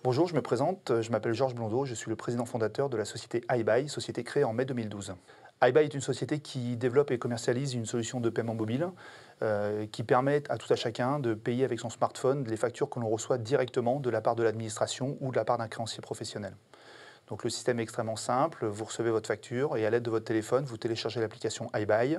Bonjour, je me présente, je m'appelle Georges Blondeau, je suis le président fondateur de la société iBuy, société créée en mai 2012. iBuy est une société qui développe et commercialise une solution de paiement mobile qui permet à tout à chacun de payer avec son smartphone les factures que l'on reçoit directement de la part de l'administration ou de la part d'un créancier professionnel. Donc le système est extrêmement simple, vous recevez votre facture et à l'aide de votre téléphone, vous téléchargez l'application iBuy,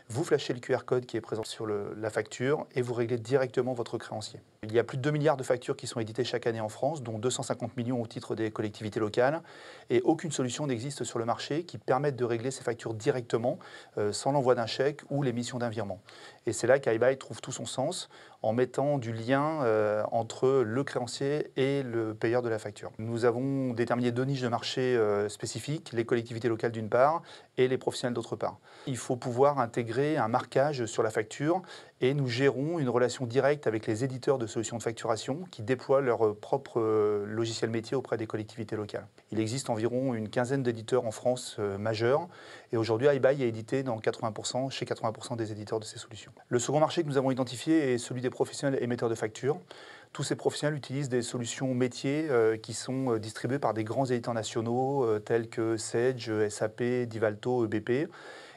vous flashez le QR code qui est présent sur la facture et vous réglez directement votre créancier. Il y a plus de 2 milliards de factures qui sont éditées chaque année en France, dont 250 millions au titre des collectivités locales. Et aucune solution n'existe sur le marché qui permette de régler ces factures directement, sans l'envoi d'un chèque ou l'émission d'un virement. Et c'est là qu'iBuy trouve tout son sens en mettant du lien entre le créancier et le payeur de la facture. Nous avons déterminé 2 niches de marché spécifiques, les collectivités locales d'une part et les professionnels d'autre part. Il faut pouvoir intégrer un marquage sur la facture et nous gérons une relation directe avec les éditeurs de solutions de facturation qui déploient leur propre logiciel métier auprès des collectivités locales. Il existe environ une quinzaine d'éditeurs en France majeurs et aujourd'hui iBuy est édité chez 80% des éditeurs de ces solutions. Le second marché que nous avons identifié est celui des professionnels émetteurs de factures. Tous ces professionnels utilisent des solutions métiers qui sont distribuées par des grands éditeurs nationaux tels que Sage, SAP, Divalto, EBP.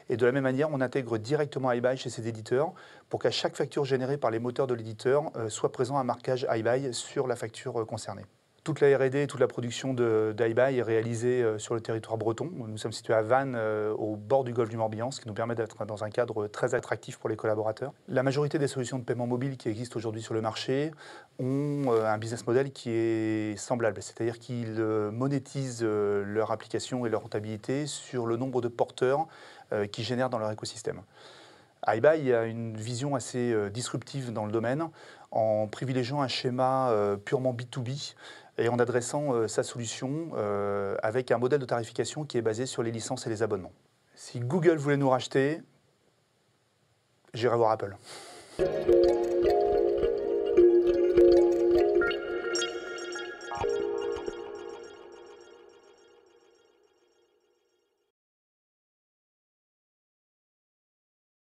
Et de la même manière, on intègre directement iBuy chez ces éditeurs pour qu'à chaque facture générée par les moteurs de l'éditeur soit présent un marquage iBuy sur la facture concernée. Toute la R&D, toute la production d'iBuy est réalisée sur le territoire breton. Nous sommes situés à Vannes, au bord du golfe du Morbihan, ce qui nous permet d'être dans un cadre très attractif pour les collaborateurs. La majorité des solutions de paiement mobile qui existent aujourd'hui sur le marché ont un business model qui est semblable, c'est-à-dire qu'ils monétisent leur application et leur rentabilité sur le nombre de porteurs qu'ils génèrent dans leur écosystème. iBuy a une vision assez disruptive dans le domaine en privilégiant un schéma purement B2B et en adressant sa solution avec un modèle de tarification qui est basé sur les licences et les abonnements. Si Google voulait nous racheter, j'irais voir Apple.